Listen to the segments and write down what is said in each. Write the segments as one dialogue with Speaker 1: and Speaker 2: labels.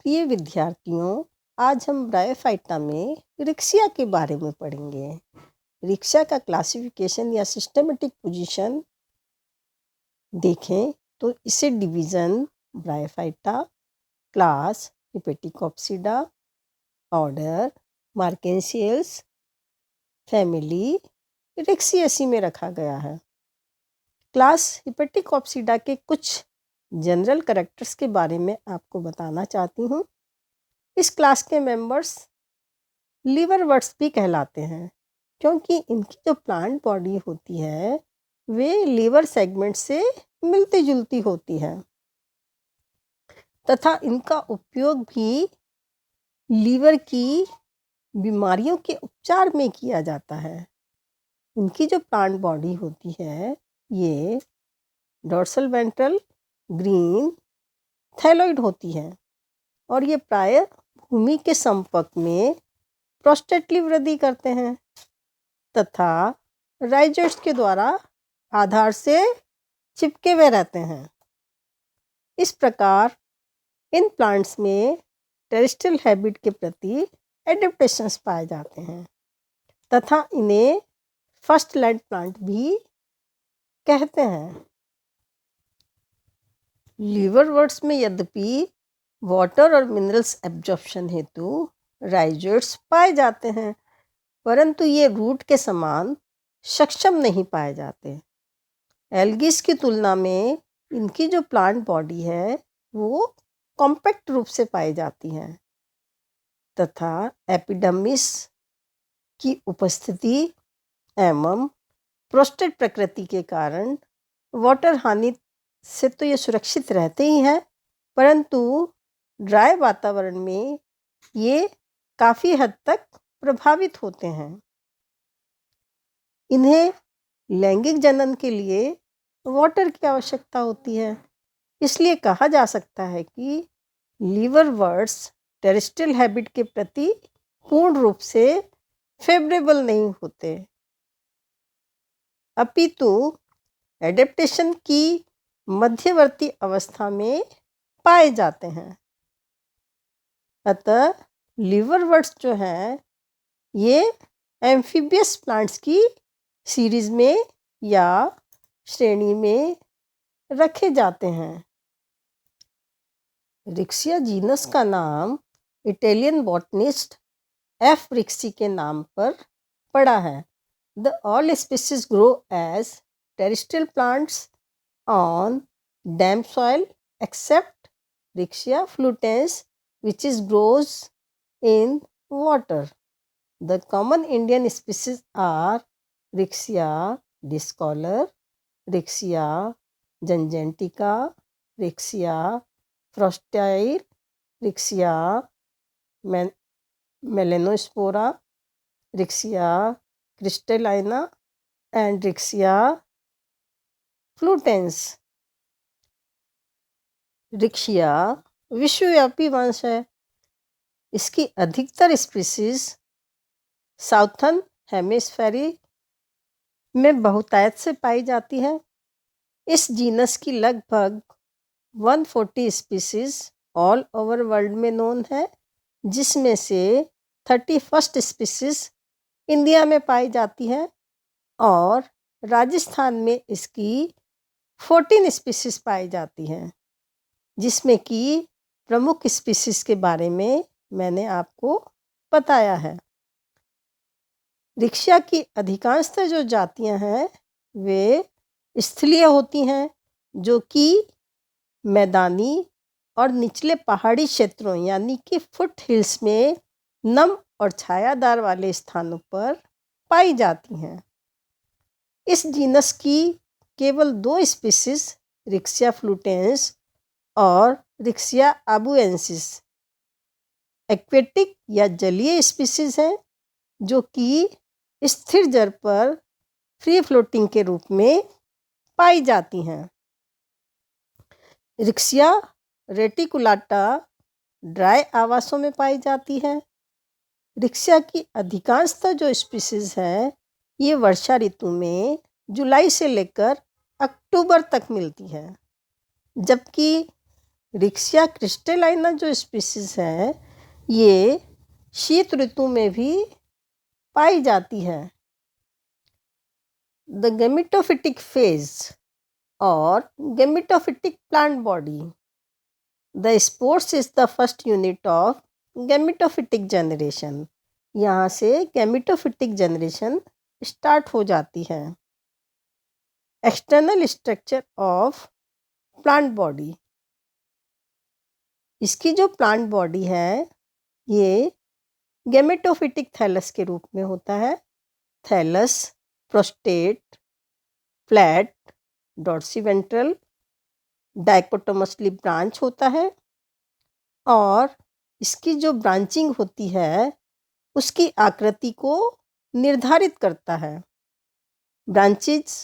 Speaker 1: प्रिय विद्यार्थियों, आज हम ब्रायोफाइटा में रिक्शिया के बारे में पढ़ेंगे। रिक्शा का क्लासिफिकेशन या सिस्टमेटिक पोजीशन देखें तो इसे division Bryophyta, class Hepaticopsida, order Marchantiales, family Ricciaceae में रखा गया है। क्लास हिपेटिकोप्सिडा के कुछ जनरल कैरेक्टर्स के बारे में आपको बताना चाहती हूँ। इस क्लास के मेंबर्स लीवरवर्ट्स भी कहलाते हैं क्योंकि इनकी जो प्लांट बॉडी होती है वे लीवर सेगमेंट से मिलती जुलती होती है तथा इनका उपयोग भी लीवर की बीमारियों के उपचार में किया जाता है। इनकी जो प्लांट बॉडी होती है ये डोर्सल वेंट्रल ग्रीन थैलॉइड होती है और ये प्राय भूमि के संपर्क में प्रोस्टेटली वृद्धि करते हैं तथा राइजोइड्स के द्वारा आधार से चिपके हुए रहते हैं। इस प्रकार इन प्लांट्स में टेरेस्ट्रियल हैबिट के प्रति एडेप्टेशंस पाए जाते हैं तथा इन्हें फर्स्ट लैंड प्लांट भी कहते हैं। लीवरवर्ट्स में यद्यपि वाटर और मिनरल्स एब्जॉर्प्शन हेतु राइजोइड्स पाए जाते हैं परंतु ये रूट के समान सक्षम नहीं पाए जाते। एल्गीज की तुलना में इनकी जो प्लांट बॉडी है वो कॉम्पैक्ट रूप से पाई जाती है तथा एपिडर्मिस की उपस्थिति एवं प्रोस्टेट प्रकृति के कारण वाटर हानि से तो ये सुरक्षित रहते ही हैं परंतु ड्राई वातावरण में ये काफ़ी हद तक प्रभावित होते हैं। इन्हें लैंगिक जनन के लिए वाटर की आवश्यकता होती है, इसलिए कहा जा सकता है कि लीवरवर्ट्स टेरेस्ट्रियल हैबिट के प्रति पूर्ण रूप से फेवरेबल नहीं होते अपितु एडेप्टेशन की मध्यवर्ती अवस्था में पाए जाते हैं। अतः लीवरवर्ट्स जो हैं ये एम्फीबियस प्लांट्स की सीरीज में या श्रेणी में रखे जाते हैं। रिक्शिया जीनस का नाम इटालियन बॉटनिस्ट एफ रिक्सी के नाम पर पड़ा है। The all species grow as terrestrial plants on damp soil except Rixia fluitans which is grows in water. The common Indian species are Rixia discolor, Rixia gingentica, Rixia frostile, Rixia melanospora, Rixia crystallina and Rixia flutans. रिक्शिया विश्वव्यापी वंश है। इसकी अधिकतर species southern हेमिस्फेरी में बहुतायत से पाई जाती है। इस जीनस की लगभग 140 स्पीसीज ऑल ओवर वर्ल्ड में नोन है जिसमें से 31 स्पीसीज इंडिया में पाई जाती है और राजस्थान में इसकी 14 स्पीसीज पाई जाती हैं जिसमें कि प्रमुख स्पीसीज के बारे में मैंने आपको बताया है। रिक्शिया की अधिकांशतः जो जातियां हैं वे स्थलीय होती हैं जो कि मैदानी और निचले पहाड़ी क्षेत्रों यानी कि फुट हिल्स में नम और छायादार वाले स्थानों पर पाई जाती हैं। इस जीनस की केवल 2 स्पीसीज रिक्शिया फ्लूटेंस और रिक्शिया आबुएंसिस एक्वेटिक या जलीय स्पीसीज हैं जो कि स्थिर जल पर फ्री फ्लोटिंग के रूप में पाई जाती हैं। रिक्शिया रेटिकुलाटा ड्राई आवासों में पाई जाती है। रिक्शिया की अधिकांशतः जो स्पीसीज हैं ये वर्षा ऋतु में जुलाई से लेकर अक्टूबर तक मिलती है जबकि रिक्सिया क्रिस्टेलाइना जो स्पीसीज है ये शीत ऋतु में भी पाई जाती है। द गैमेटोफिटिक फेज और gametophytic plant body. The spores is the first unit of gametophytic generation. यहाँ से गैमेटोफिटिक जनरेशन स्टार्ट हो जाती है। External structure of plant body. इसकी जो प्लांट बॉडी है ये गैमेटोफिटिक थैलस के रूप में होता है। Thallus, prostrate, flat, dorsiventral, dichotomously branch होता है और इसकी जो ब्रांचिंग होती है उसकी आकृति को निर्धारित करता है। ब्रांचेज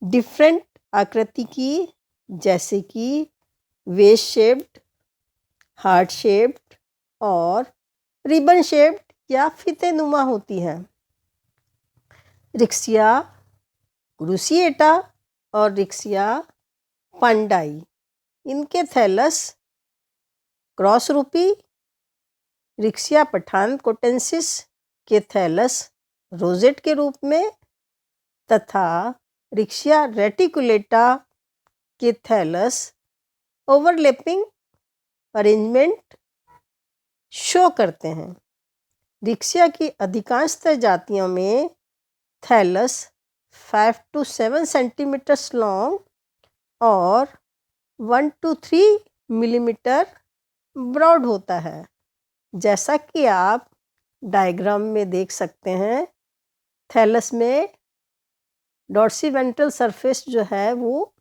Speaker 1: डिफरेंट आकृति की जैसे कि वेव शेप्ड, हार्ट शेप्ड और रिबन शेप्ड या फीतेनुमा होती है। रिक्सिया क्रूसिएटा और रिक्सिया पंडाई, इनके थैलस क्रॉस रूपी, रिक्सिया पठानकोटेंसिस के थैलस रोजेट के रूप में तथा रिक्सिया रेटिकुलेटा के थैलस ओवरलैपिंग अरेंजमेंट शो करते हैं। रिक्सिया की अधिकांशतः जातियों में थैलस 5 to 7 सेंटीमीटर्स लॉन्ग और 1 to 3 मिलीमीटर ब्रॉड होता है। जैसा कि आप डायग्राम में देख सकते हैं, थैलस में डॉर्सीवेंट्रल सरफेस जो है वो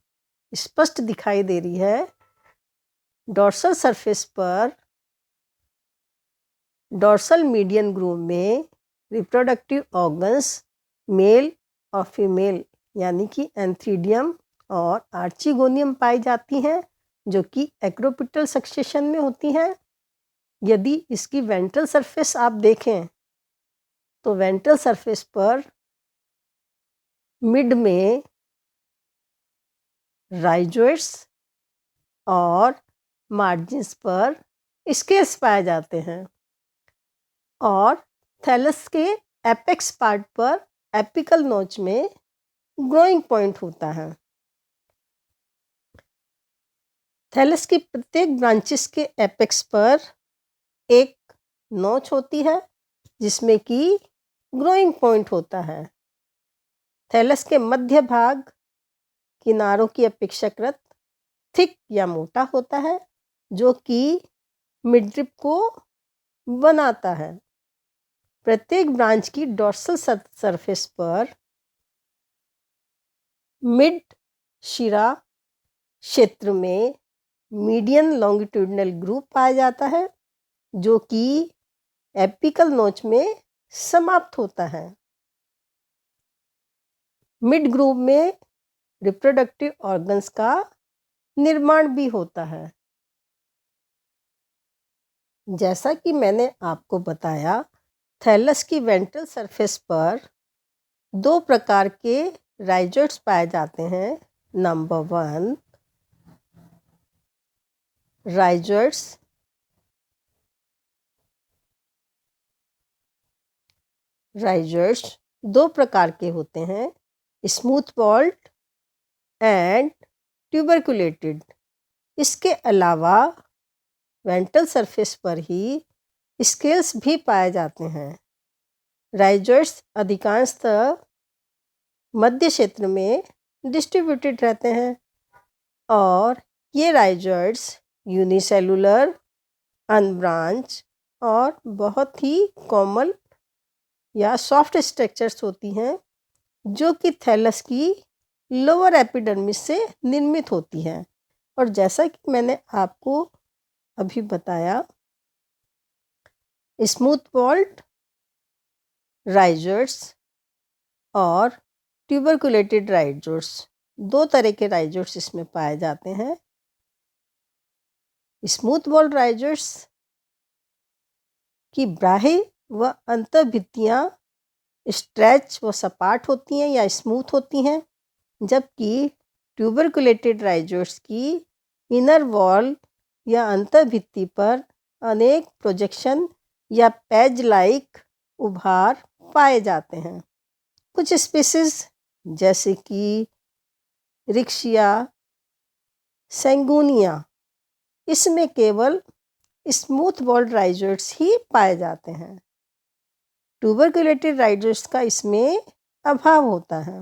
Speaker 1: स्पष्ट दिखाई दे रही है। डॉर्सल सरफेस पर डॉर्सल मीडियन ग्रूव में रिप्रोडक्टिव ऑर्गन्स मेल और फीमेल यानी कि एंथीडियम और आर्चिगोनियम पाई जाती हैं जो कि एक्रोपिटल सक्सेशन में होती हैं। यदि इसकी वेंट्रल सरफेस आप देखें तो वेंट्रल सरफेस पर मिड में राइजोइड्स और मार्जिन्स पर स्केल्स पाए जाते हैं और थैलस के एपेक्स पार्ट पर एपिकल नोच में ग्रोइंग पॉइंट होता है। थैलस की प्रत्येक ब्रांचेस के एपेक्स पर एक नोच होती है जिसमें कि ग्रोइंग पॉइंट होता है। थैलस के मध्य भाग किनारों की अपेक्षाकृत थिक या मोटा होता है जो कि मिडरिप को बनाता है। प्रत्येक ब्रांच की डॉर्सल सरफेस पर मिड शिरा क्षेत्र में मीडियन लॉन्गिट्यूडनल ग्रूव पाया जाता है जो कि एपिकल नोच में समाप्त होता है। मिड ग्रूव में रिप्रोडक्टिव ऑर्गन्स का निर्माण भी होता है। जैसा कि मैंने आपको बताया, थैलस की वेंट्रल सरफेस पर दो प्रकार के राइजोइड्स पाए जाते हैं। नंबर 1, राइजोइड्स दो प्रकार के होते हैं, स्मूथ वॉल्ड एंड ट्यूबरकुलेटेड। इसके अलावा वेंट्रल सरफेस पर ही स्केल्स भी पाए जाते हैं। राइजोइड्स अधिकांशतः मध्य क्षेत्र में डिस्ट्रीब्यूटेड रहते हैं और ये राइजोइड्स यूनिसेलुलर, अनब्रांच और बहुत ही कोमल या सॉफ्ट स्ट्रक्चर्स होती हैं जो कि थैलस की लोअर एपिडर्मिस से निर्मित होती हैं। और जैसा कि मैंने आपको अभी बताया, स्मूथ वॉल्ड राइजोइड्स और ट्यूबरकुलेटेड राइजोइड्स, दो तरह के राइजोइड्स इसमें पाए जाते हैं। स्मूथ वॉल्ड राइजोइड्स की बाह्य व अंतर्भित्तियां स्ट्रेच व सपाट होती हैं या स्मूथ होती हैं, जबकि ट्यूबरकुलेटेड राइजोइड्स की इनर वॉल या अंतर्भित्ति पर अनेक प्रोजेक्शन या पैच लाइक उभार पाए जाते हैं। कुछ स्पीसीज जैसे कि रिक्शिया सेंगुनिया, इसमें केवल स्मूथ वॉल्ड राइजोइड्स ही पाए जाते हैं। ट्यूबरकुलेटेड राइजोइड्स का इसमें अभाव होता है।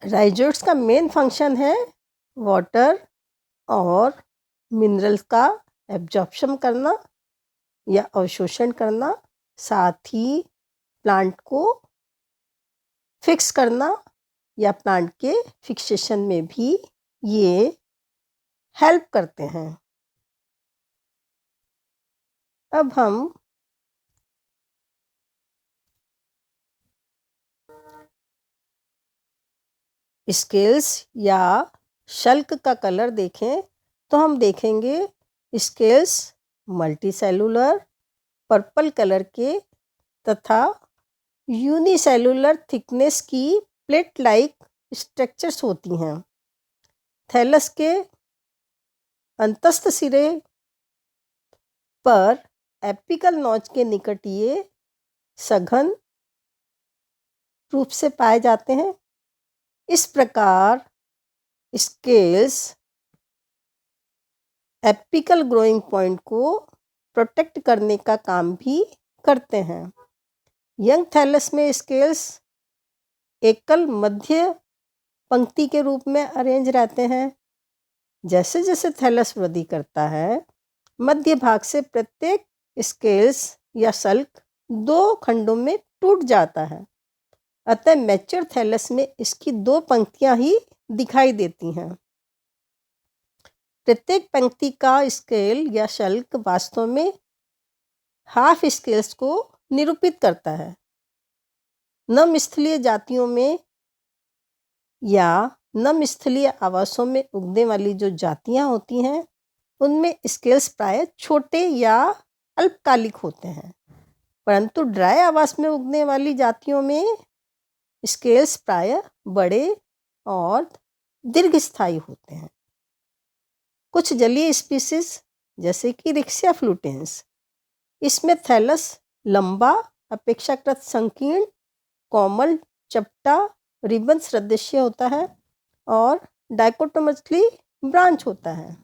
Speaker 1: राइजोइड्स का मेन फंक्शन है वाटर और मिनरल्स का एब्जॉर्प्शन करना या अवशोषण करना, साथ ही प्लांट को फिक्स करना या प्लांट के फिक्सेशन में भी ये हेल्प करते हैं। अब हम स्केल्स या शल्क का कलर देखें तो हम देखेंगे स्केल्स मल्टीसेलुलर पर्पल कलर के तथा यूनिसेलुलर थिकनेस की प्लेट लाइक स्ट्रक्चर्स होती हैं। थैलस के अंतस्थ सिरे पर एपिकल नॉच के निकट ये सघन रूप से पाए जाते हैं। इस प्रकार स्केल्स एपिकल ग्रोइंग पॉइंट को प्रोटेक्ट करने का काम भी करते हैं। यंग थैलस में स्केल्स एकल मध्य पंक्ति के रूप में अरेंज रहते हैं। जैसे जैसे थैलस वृद्धि करता है, मध्य भाग से प्रत्येक स्केल्स या सल्क 2 खंडों में टूट जाता है। अतः मैच्योर थैलस में इसकी 2 पंक्तियां ही दिखाई देती हैं। प्रत्येक पंक्ति का स्केल या शल्क वास्तव में हाफ स्केल्स को निरूपित करता है। नम स्थलीय जातियों में या नम स्थलीय आवासों में उगने वाली जो जातियां होती हैं, उनमें स्केल्स प्राय छोटे या अल्पकालिक होते हैं, परंतु ड्राई आवास में उगने वाली जातियों में स्केल्स प्राय बड़े और दीर्घस्थायी होते हैं। कुछ जलीय स्पीसीज जैसे कि रिक्सिया फ्लूटेंस, इसमें थैलस लंबा, अपेक्षाकृत संकीर्ण, कोमल, चपटा, रिबन सदृश्य होता है और डाइकोटोमसली ब्रांच होता है।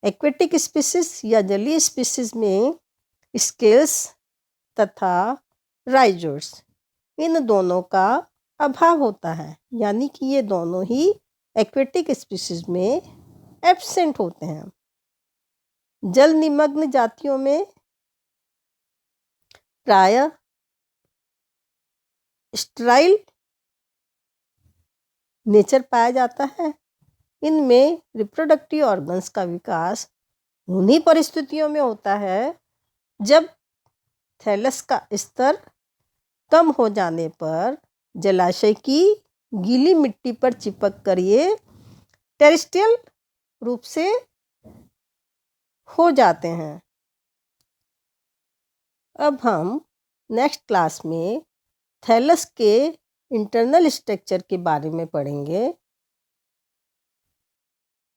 Speaker 1: एक्वेटिक स्पीसीज या जलीय स्पीसीज में स्केल्स तथा राइजोइड्स, इन दोनों का अभाव होता है, यानी कि ये दोनों ही एक्वेटिक स्पीसीज में एब्सेंट होते हैं। जल निमग्न जातियों में प्राय स्टराइल नेचर पाया जाता है। इनमें रिप्रोडक्टिव ऑर्गन्स का विकास उन्हीं परिस्थितियों में होता है जब थैलस का स्तर कम हो जाने पर जलाशय की गीली मिट्टी पर चिपक कर ये टेरेस्ट्रियल रूप से हो जाते हैं। अब हम नेक्स्ट क्लास में थैलस के इंटरनल स्ट्रक्चर के बारे में पढ़ेंगे।